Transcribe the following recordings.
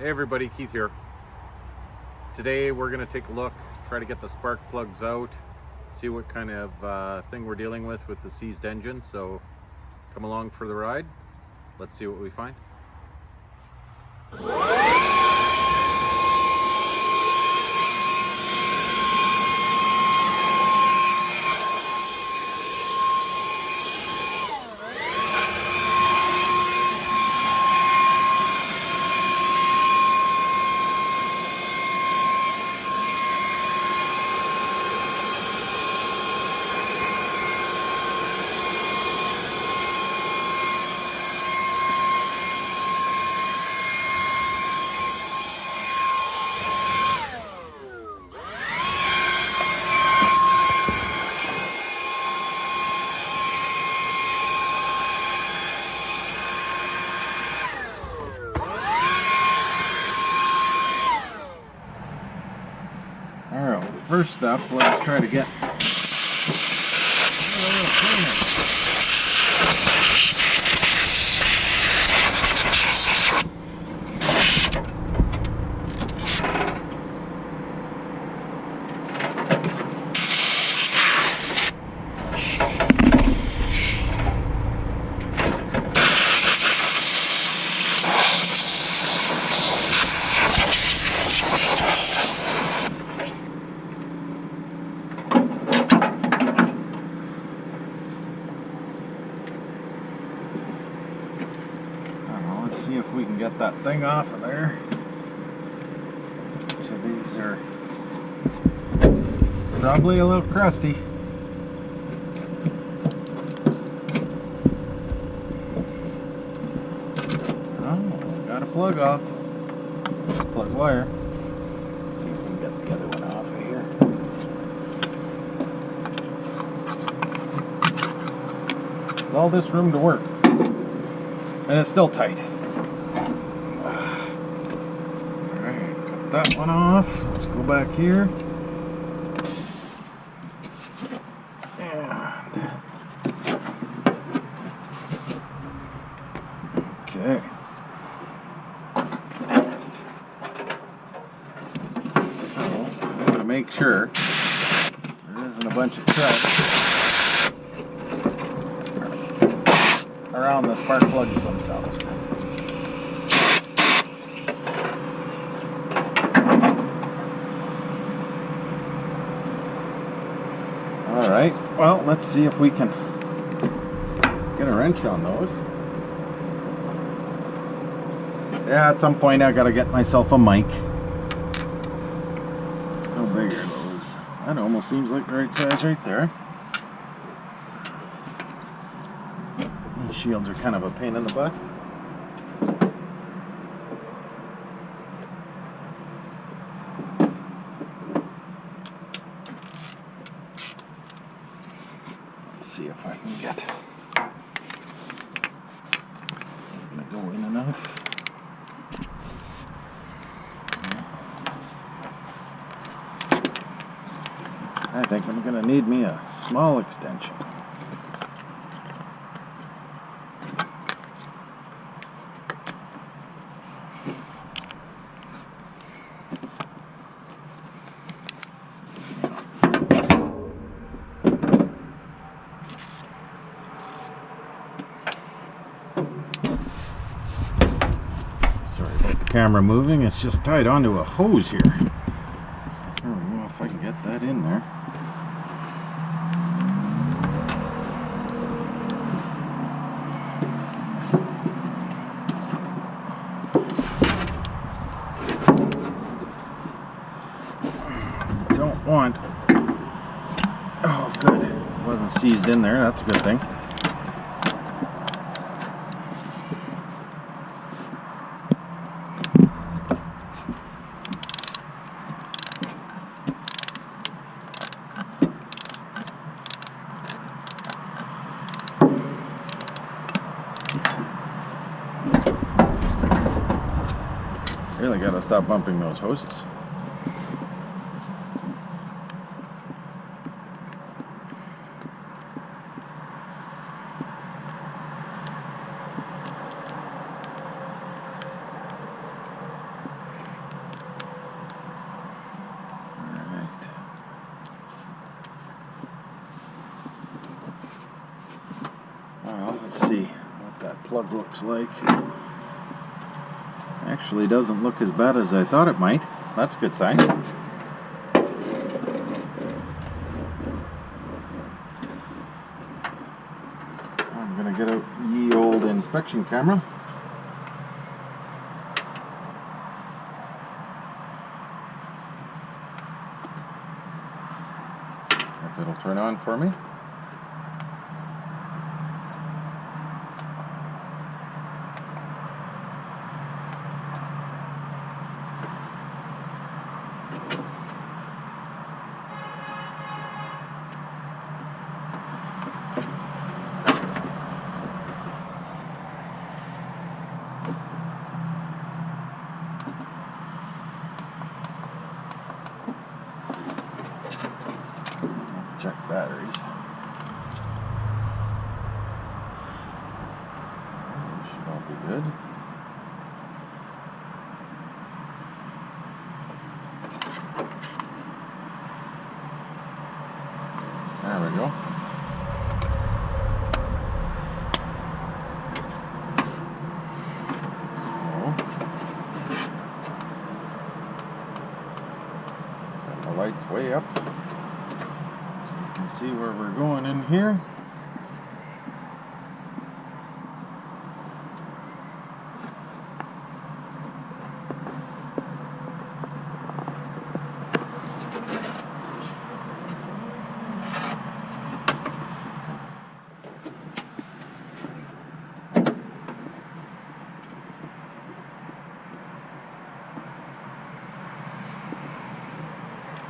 Hey everybody, Keith here. Today we're going to take a look, try to get the spark plugs out, see what kind of thing we're dealing with the seized engine. So come along for the ride. Let's see what we find. Alright, first up, let's try to get see if we can get that thing off of there. So these are probably a little crusty. Oh, got a plug off. Plug wire. Let's see if we can get the other one off of here. With all this room to work. And it's still tight. That one off. Let's go back here. And okay. So I'm going to make sure there isn't a bunch of thread around the spark plugs themselves. Alright, well, let's see if we can get a wrench on those. Yeah, at some point I gotta get myself a mic. How big are those? That almost seems like the right size right there. These shields are kind of a pain in the butt. See if I can get I'm gonna go in enough. I think I'm gonna need me a small extension. Camera moving, it's just tied onto a hose here. I don't know if I can get that in there. Don't want. Oh, good. It wasn't seized in there, that's a good thing. Really gotta stop bumping those hoses. plug looks like. Actually doesn't look as bad as I thought it might. That's a good sign. I'm gonna get out ye old inspection camera. If it'll turn on for me. Check batteries. Should all be good. There we go. Turn the lights way up. See where we're going in here.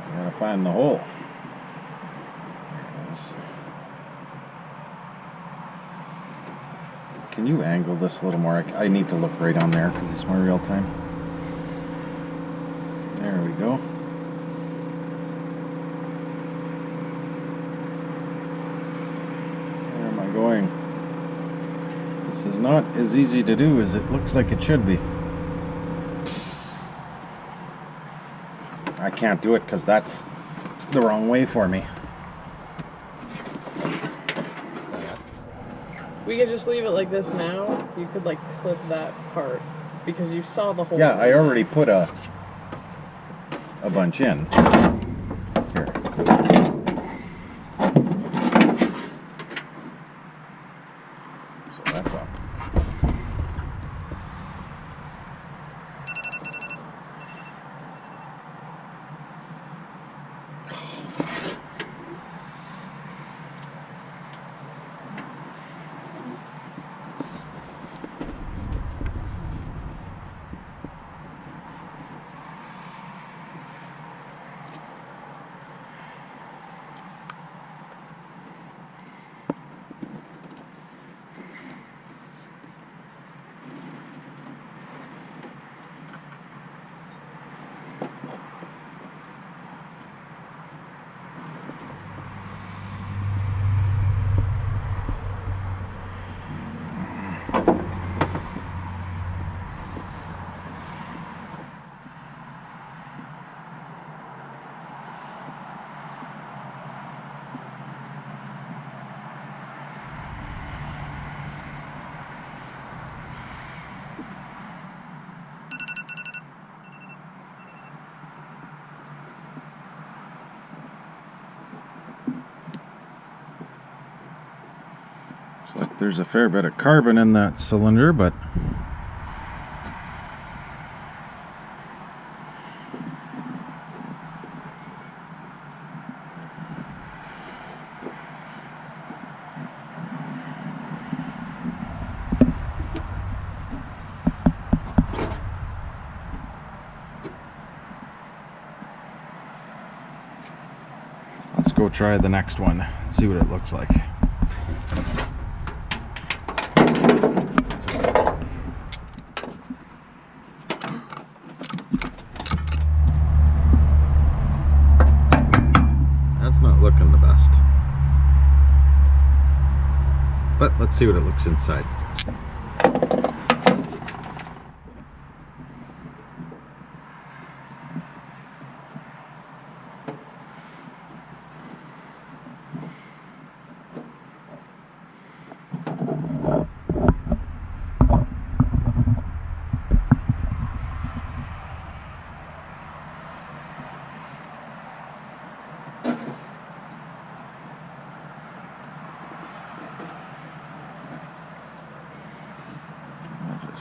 I gotta find the hole. Can you angle this a little more? I need to look right on there because it's more real time. There we go. Where am I going? This is not as easy to do as it looks like it should be. I can't do it because that's the wrong way for me. We could just leave it like this now. You could like clip that part because you saw the whole. Yeah, I already put a bunch in. Here. So that's up. Looks like there's a fair bit of carbon in that cylinder, but let's go try the next one, see what it looks like. Looking the best, but let's see what it looks inside.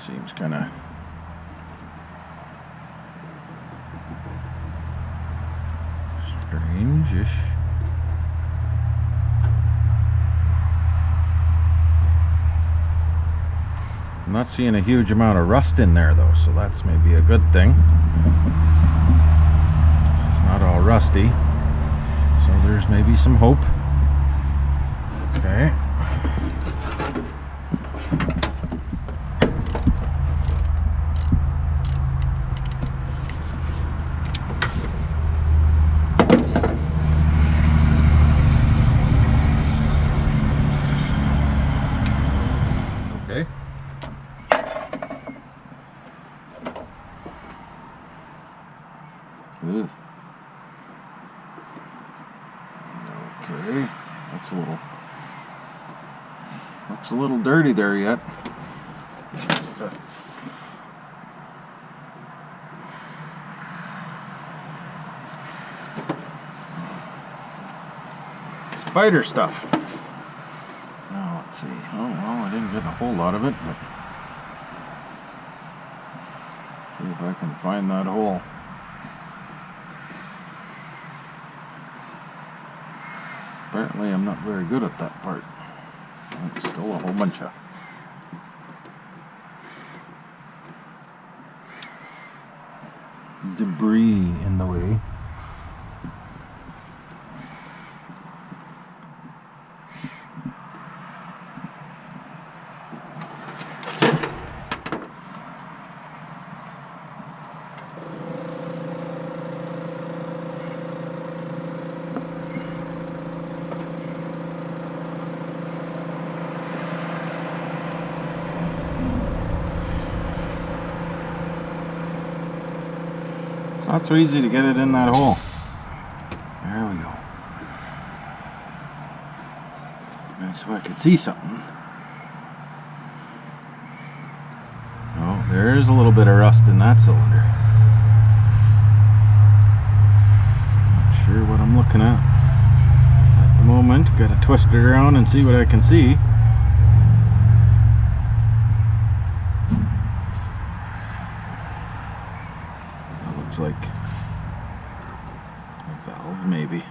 Seems kind of strange-ish. I'm not seeing a huge amount of rust in there though, so that's maybe a good thing. It's not all rusty, so there's maybe some hope. Okay. Okay. Ugh. Okay, that's looks a little dirty there yet. Spider stuff. Now let's see. Oh well, I didn't get a whole lot of it, but see if I can find that hole. Apparently I'm not very good at that part. There's still a whole bunch of debris in the way. Not so easy to get it in that hole. There we go. That's so I could see something. Oh, there's a little bit of rust in that cylinder. Not sure what I'm looking at the moment. Gotta twist it around and see what I can see. Like a valve, maybe.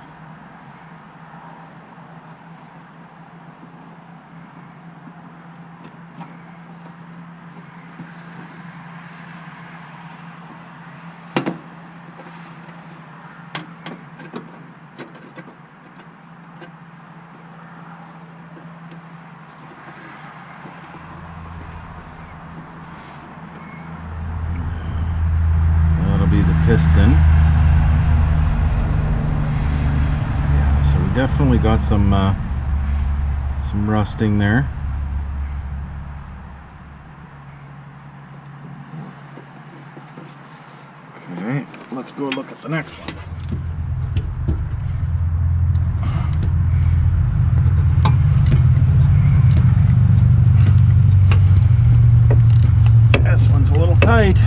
Be the piston. Yeah, so we definitely got some rusting there. Okay, let's go look at the next one. This one's a little tight.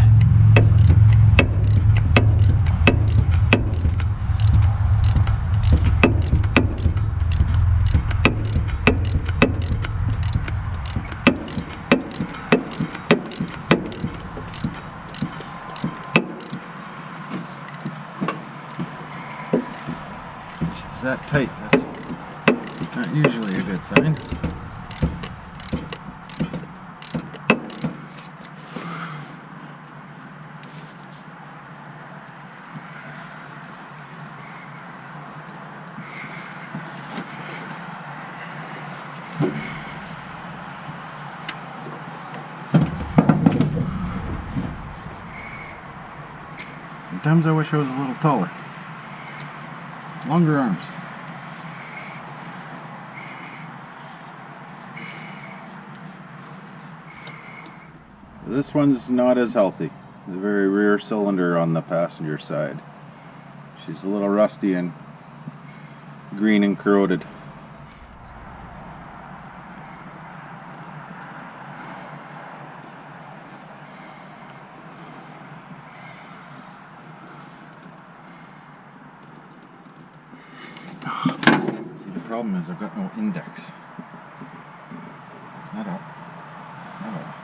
That tight, that's not usually a good sign. Sometimes I wish I was a little taller. Longer arms. This one's not as healthy. The very rear cylinder on the passenger side. She's a little rusty and green and corroded. See, the problem is I've got no index. It's not up. It's not up.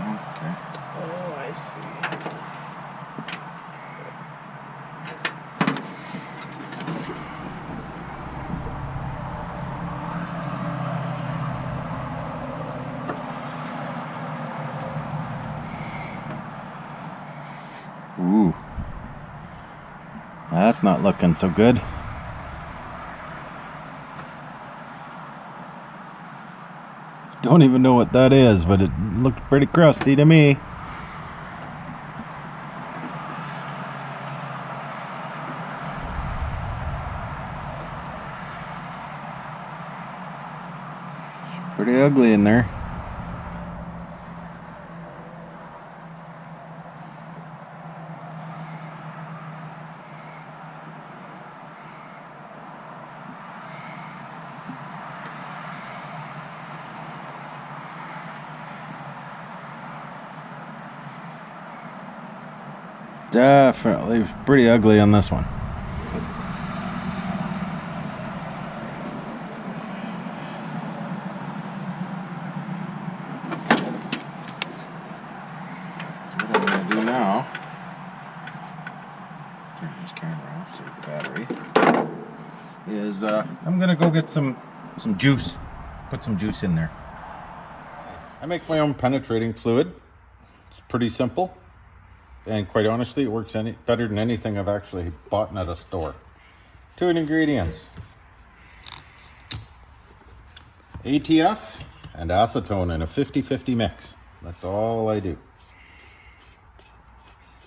Okay. Oh, I see. Ooh. That's not looking so good. Don't even know what that is, but it looked pretty crusty to me. It's pretty ugly in there. Definitely pretty ugly on this one. So what I'm going to do now, turn this camera off, save the battery, is I'm going to go get some juice, put some juice in there. I make my own penetrating fluid. It's pretty simple. And quite honestly, it works better than anything I've actually bought at a store. 2 ingredients: ATF and acetone in a 50-50 mix. That's all I do.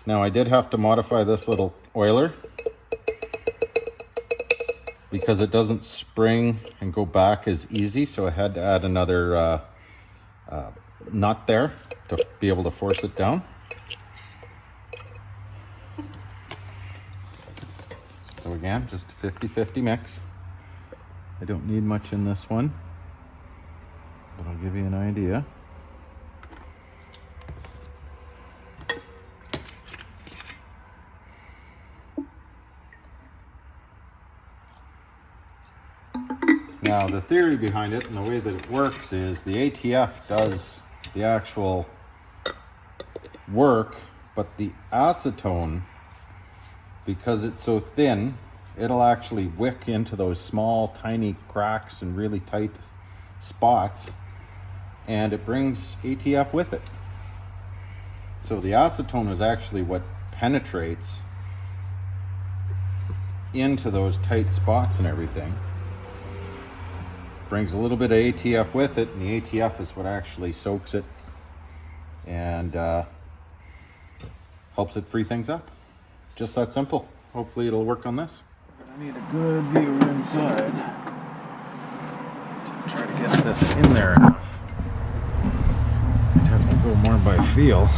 Now I did have to modify this little oiler because it doesn't spring and go back as easy, so I had to add another nut there to be able to force it down. So again, just a 50-50 mix. I don't need much in this one, but I'll give you an idea. Now the theory behind it and the way that it works is the ATF does the actual work, but the acetone, because it's so thin, it'll actually wick into those small tiny cracks and really tight spots, and it brings ATF with it. So the acetone is actually what penetrates into those tight spots and everything. Brings a little bit of ATF with it, and the ATF is what actually soaks it and helps it free things up. Just that simple. Hopefully it'll work on this. I need a good view inside to try to get this in there enough. I'd have to go more by feel.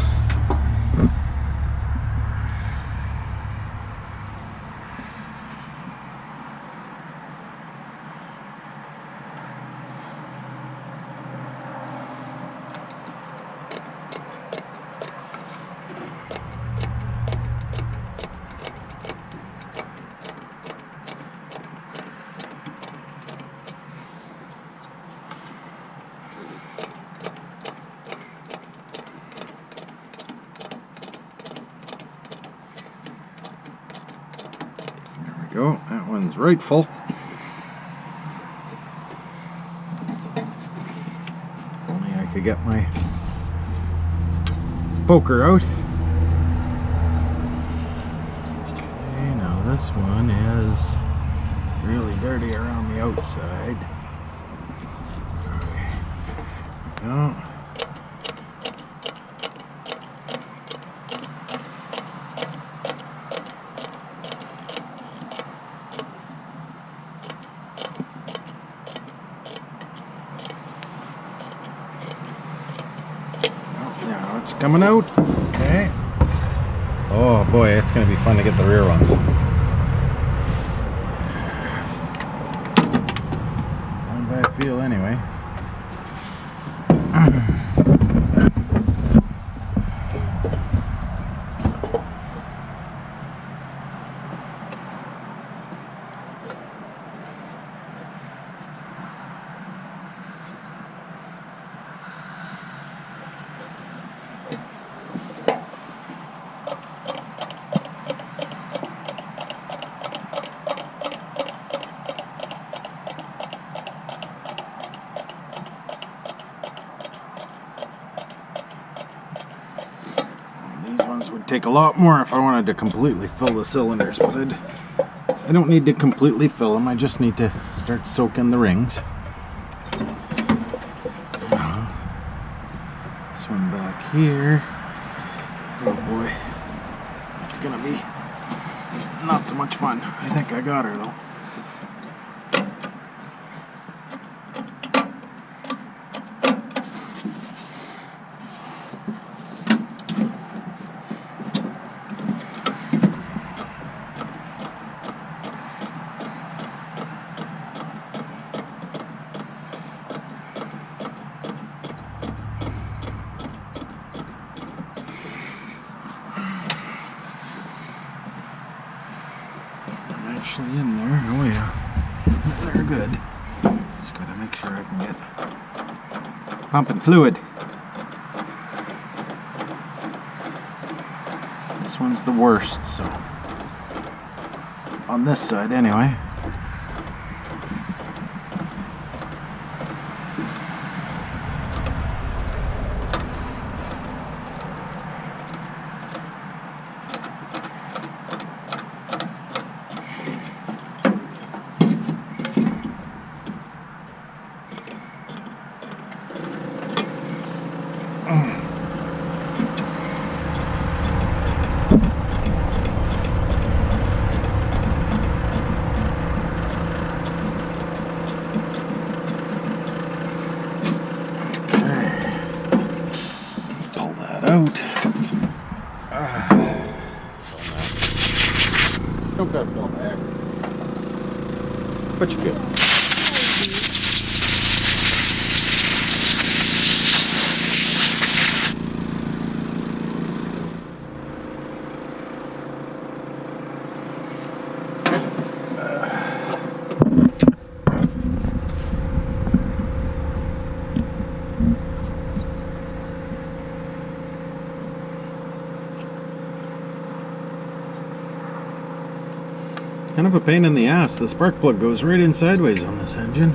Go. That one's right full. If only I could get my poker out. Okay, now this one is really dirty around the outside. Okay. Go. Now it's coming out. Okay. Oh boy, it's going to be fun to get the rear ones. One by feel anyway. gallons would take a lot more if I wanted to completely fill the cylinders, but I don't need to completely fill them. I just need to start soaking the rings. This one back here. Oh boy, it's gonna be not so much fun. I think I got her though. Actually in there. Oh yeah, they're good. Just gotta make sure I can get pumping fluid. This one's the worst, so on this side anyway. Out. Don't gotta fill back, but you could. Kind of a pain in the ass. The spark plug goes right in sideways on this engine.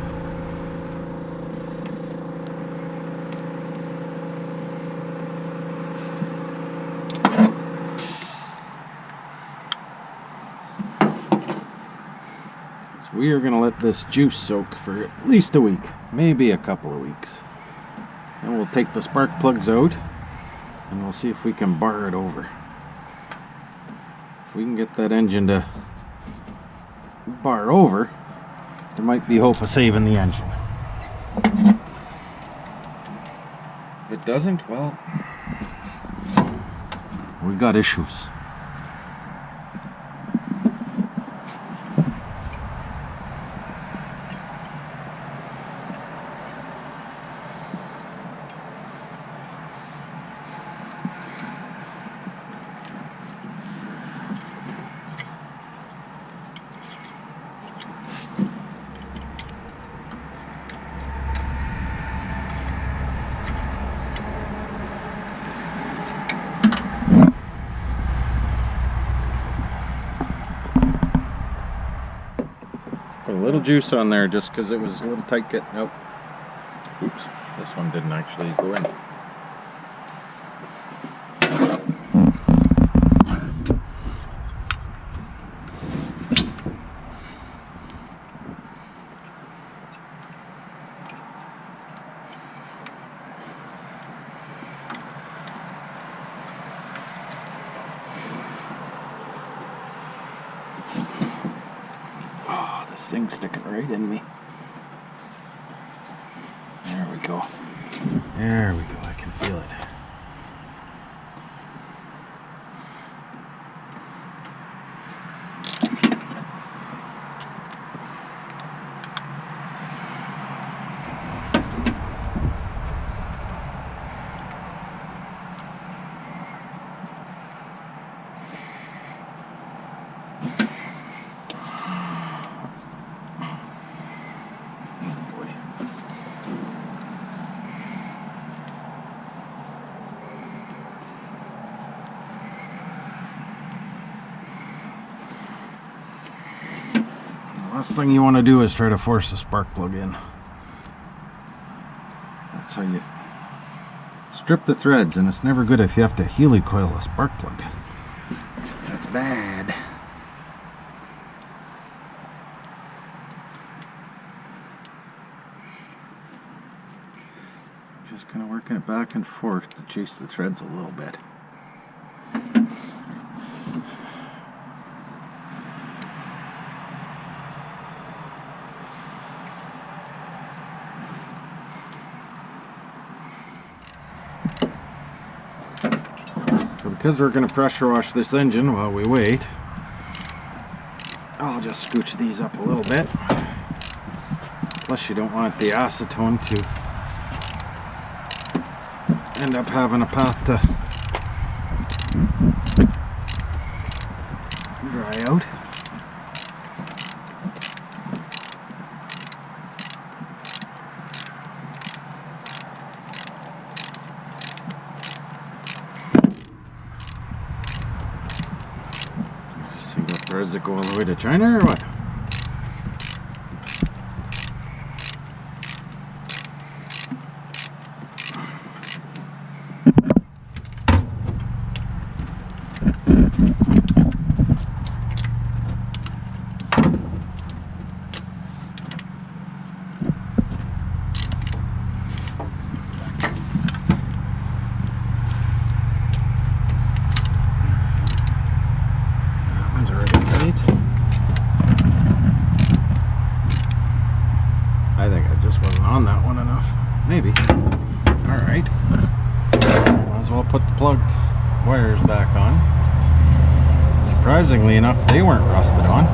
So we are going to let this juice soak for at least a week, maybe a couple of weeks. Then we'll take the spark plugs out and we'll see if we can bar it over. If we can get that engine to bar over, there might be hope of saving the engine. If it doesn't, well, we got issues. Put a little juice on there just because it was a little tight getting out. Oops, this one didn't actually go in. This thing's sticking right in me. There we go. There we go. I can feel it. Last thing you want to do is try to force a spark plug in. That's how you strip the threads, and it's never good if you have to helicoil a spark plug. That's bad. Just kind of working it back and forth to chase the threads a little bit. So because we're going to pressure wash this engine while we wait, I'll just scooch these up a little bit. Plus you don't want the acetone to end up having a path to dry out. Let's see, what, does it go all the way to China or what? I think I just wasn't on that one enough. Maybe. Alright. Might as well put the plug wires back on. Surprisingly enough, they weren't rusted on.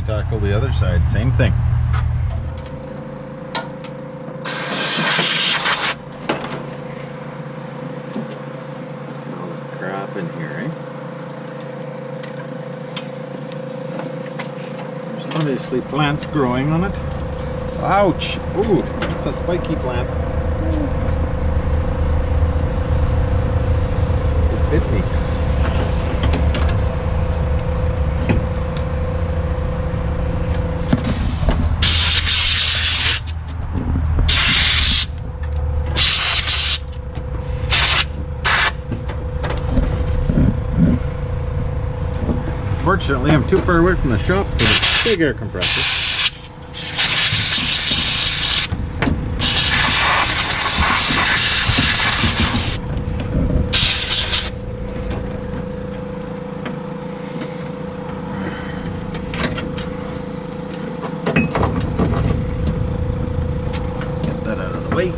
Tackle the other side, same thing. All the crap in here, eh? There's obviously plants growing on it. Ouch! Ooh, that's a spiky plant. It bit me. Fortunately, I'm too far away from the shop for this big air compressor. Get that out of the way.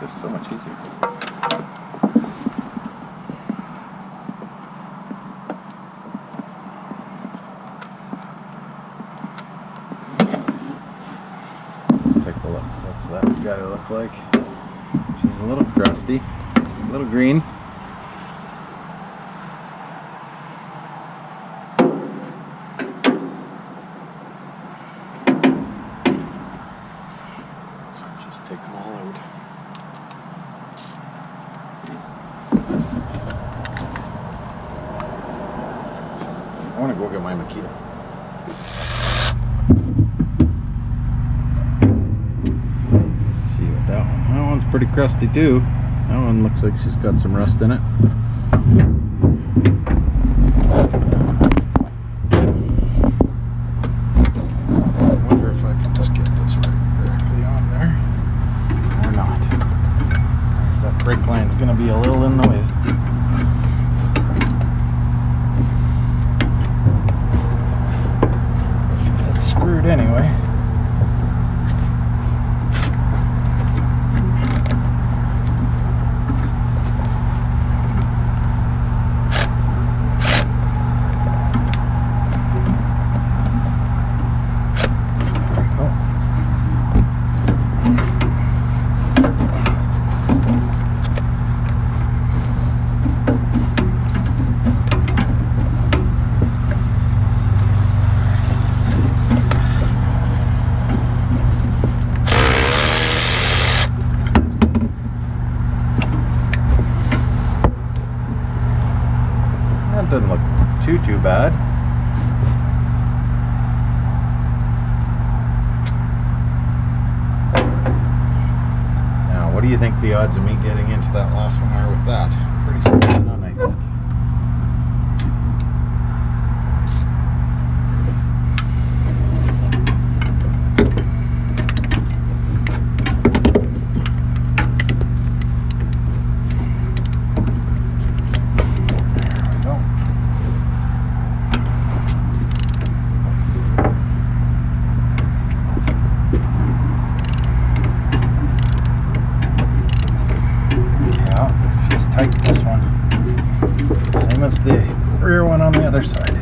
just so much easier. Let's take a look. What's that guy look like? She's a little crusty, a little green. Take them all out. I want to go get my Makita. See what that one. That one's pretty crusty too. That one looks like she's got some rust in it. I wonder if I can just get this right directly on there. Or not. That brake line's going to be a little in the way. It's screwed anyway. Doesn't look too bad. Now, what do you think the odds of me getting into that last one are with that? Pretty slim, I think. Tight this one, same as the rear one on the other side.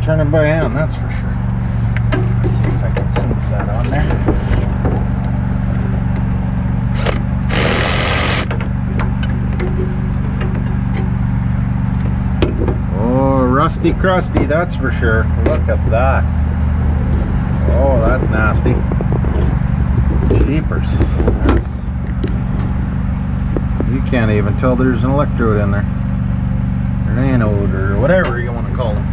Turning by hand, that's for sure. Let's see if I can slip that on there. Oh, rusty crusty, that's for sure. Look at that. Oh, that's nasty. Jeepers. You can't even tell there's an electrode in there. An anode or whatever you want to call them.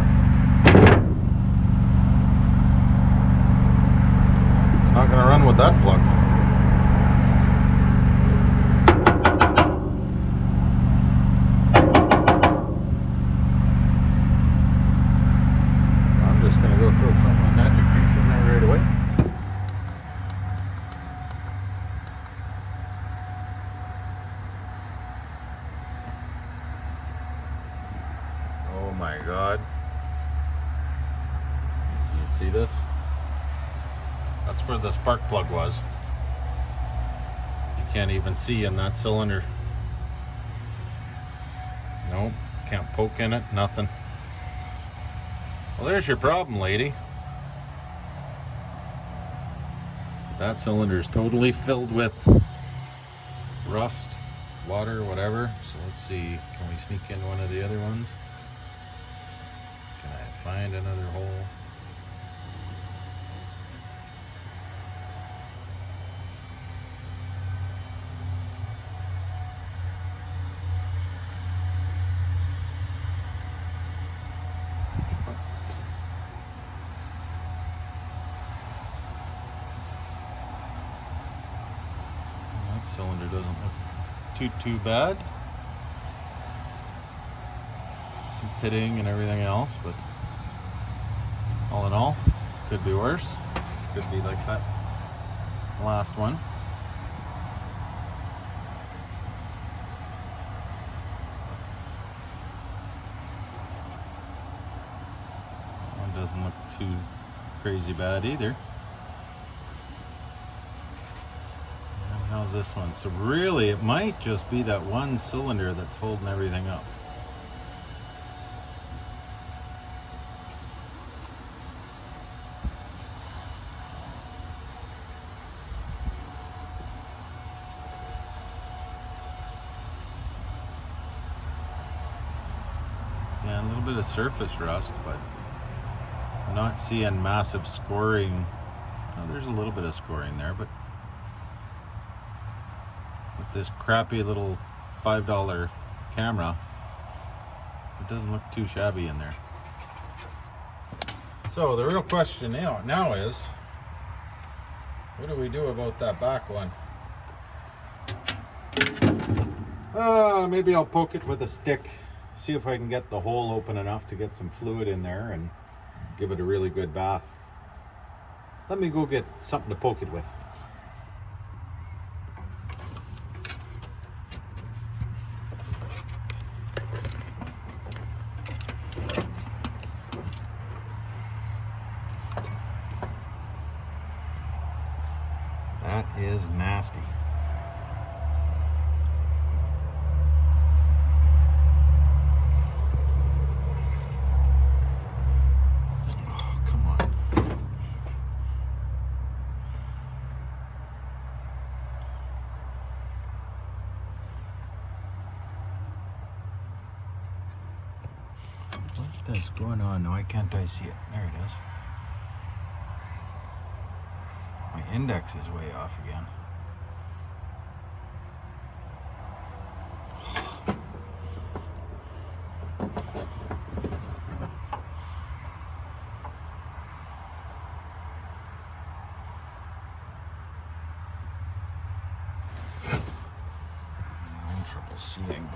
Not going to run with that plug. I'm just going to go throw some of my magic grease in there right away. Oh my God. Do you see this? That's where the spark plug was. You can't even see in that cylinder. Nope, can't poke in it, nothing. Well, there's your problem, lady. That cylinder is totally filled with rust, water, whatever. So let's see, can we sneak in one of the other ones? Can I find another hole? Cylinder doesn't look too bad. some pitting and everything else, but all in all, could be worse. Could be like that last one. That one doesn't look too crazy bad either. And how's this one? So really, it might just be that one cylinder that's holding everything up. Yeah, a little bit of surface rust, but I'm not seeing massive scoring. Oh, there's a little bit of scoring there, but with this crappy little $5 camera, it doesn't look too shabby in there. So the real question now is, what do we do about that back one? Maybe I'll poke it with a stick, see if I can get the hole open enough to get some fluid in there and give it a really good bath. Let me go get something to poke it with. That is nasty. Oh, come on. What's going on? Why can't I see it? There it is. My index is way off again. I'm in trouble seeing.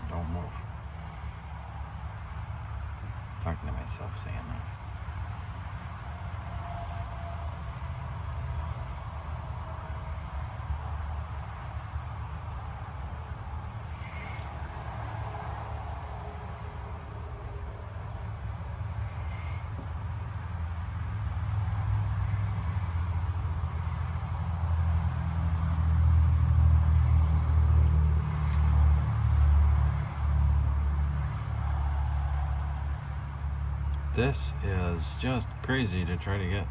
Don't move. I'm talking to myself saying that. This is just crazy to try to get.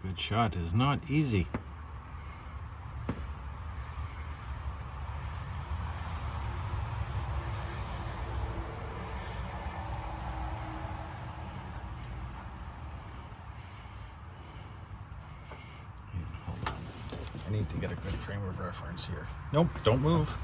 good shot is not easy. Hold on. I need to get a good frame of reference here. Nope, don't move.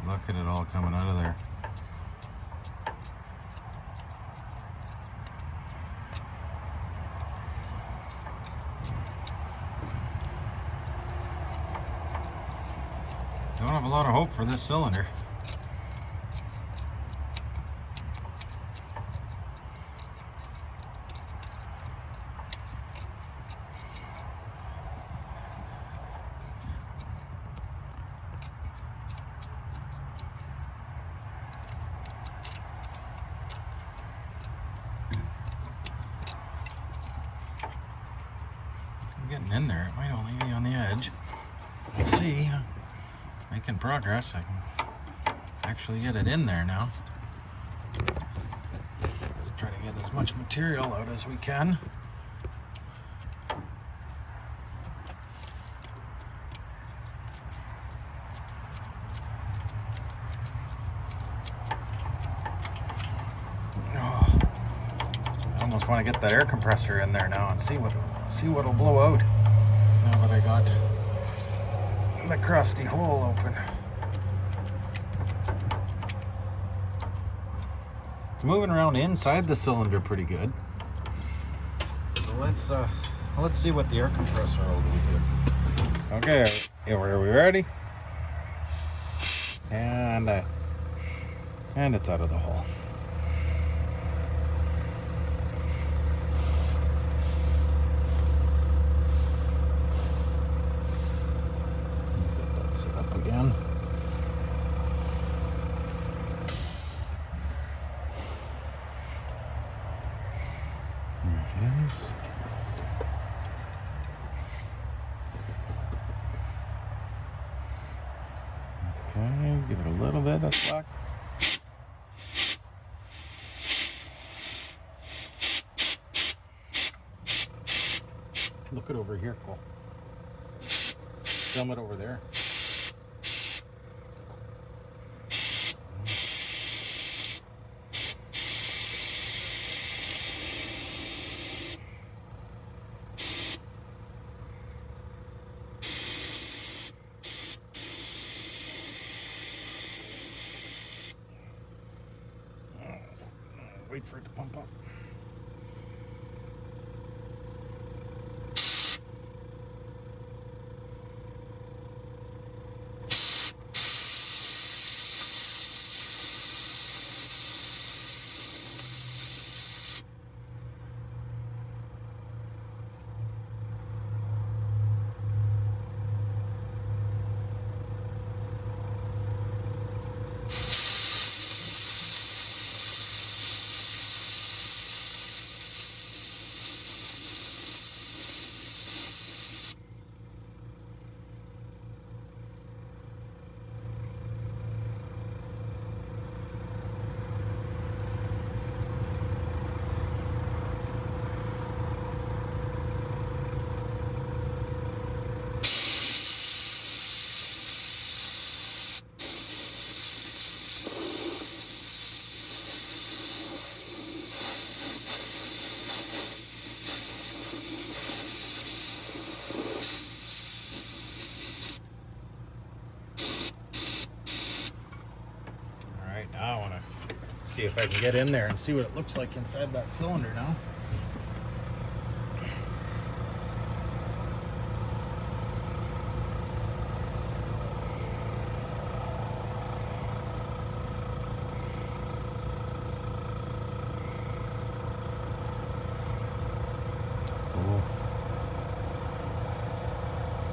Look at it all coming out of there. Don't have a lot of hope for this cylinder. Getting in there. It might only be on the edge. We'll see. Making progress. I can actually get it in there now. Let's try to get as much material out as we can. Oh, I almost want to get that air compressor in there now and see what'll blow out. Now that I got the crusty hole open. It's moving around inside the cylinder pretty good. So let's see what the air compressor will do here. Okay, are we ready? And it's out of the hole. Again. There it is. Okay, give it a little bit of slack. Look it over here, Cole. Film it over there. Wait for it to pump up. See if I can get in there and see what it looks like inside that cylinder now.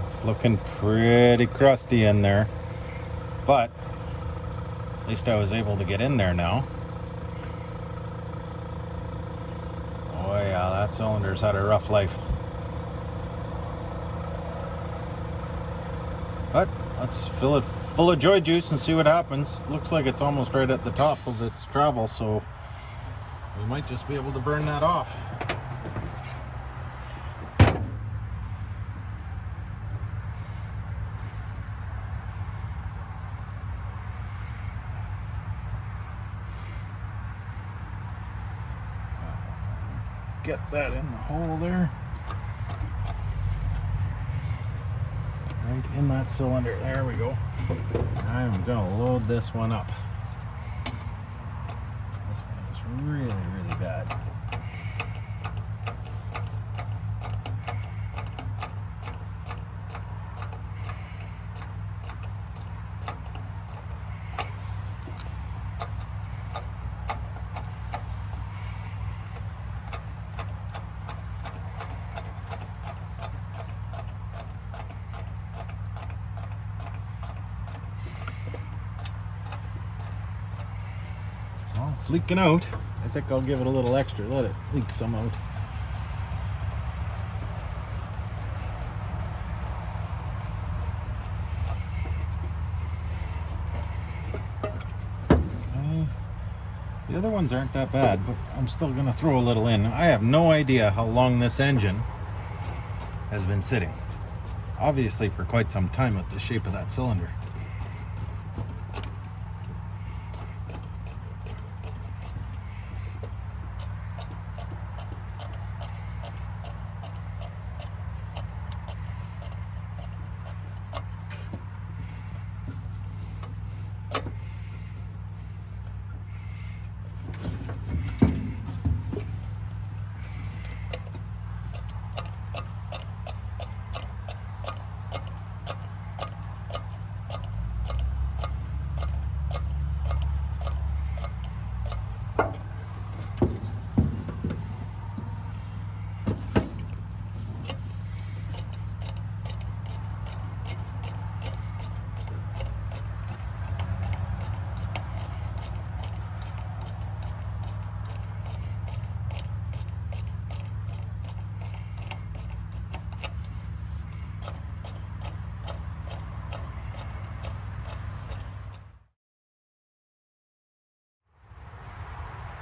It's looking pretty crusty in there, but at least I was able to get in there now. Oh yeah, that cylinder's had a rough life. But let's fill it full of joy juice and see what happens. Looks like it's almost right at the top of its travel, so we might just be able to burn that off. Get that in the hole there. Right in that cylinder. There we go. I'm gonna load this one up. This one is really, really bad. Well, it's leaking out. I think I'll give it a little extra, let it leak some out. The other ones aren't that bad, but I'm still gonna throw a little in. I have no idea how long this engine has been sitting. Obviously for quite some time with the shape of that cylinder.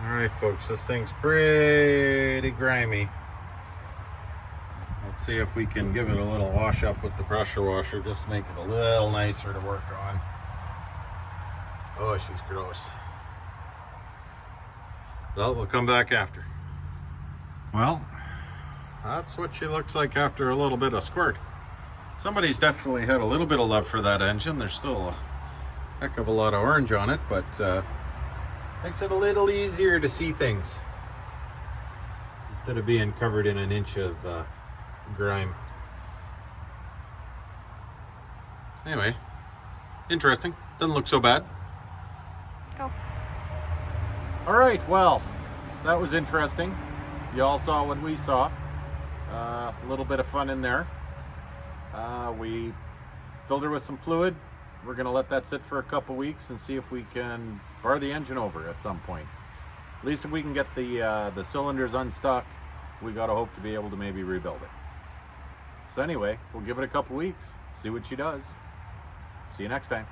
Alright folks, this thing's pretty grimy. Let's see if we can give it a little wash up with the pressure washer, just to make it a little nicer to work on. Oh, she's gross. Well, we'll come back after. Well, that's what she looks like after a little bit of squirt. Somebody's definitely had a little bit of love for that engine. There's still a heck of a lot of orange on it, but makes it a little easier to see things instead of being covered in an inch of grime. Anyway, interesting. Doesn't look so bad. Go. All right, well, that was interesting. You all saw what we saw. A little bit of fun in there. We filled her with some fluid. We're gonna let that sit for a couple weeks and see if we can bar the engine over at some point. At least if we can get the cylinders unstuck, we gotta hope to be able to maybe rebuild it. So anyway, we'll give it a couple weeks, see what she does. See you next time.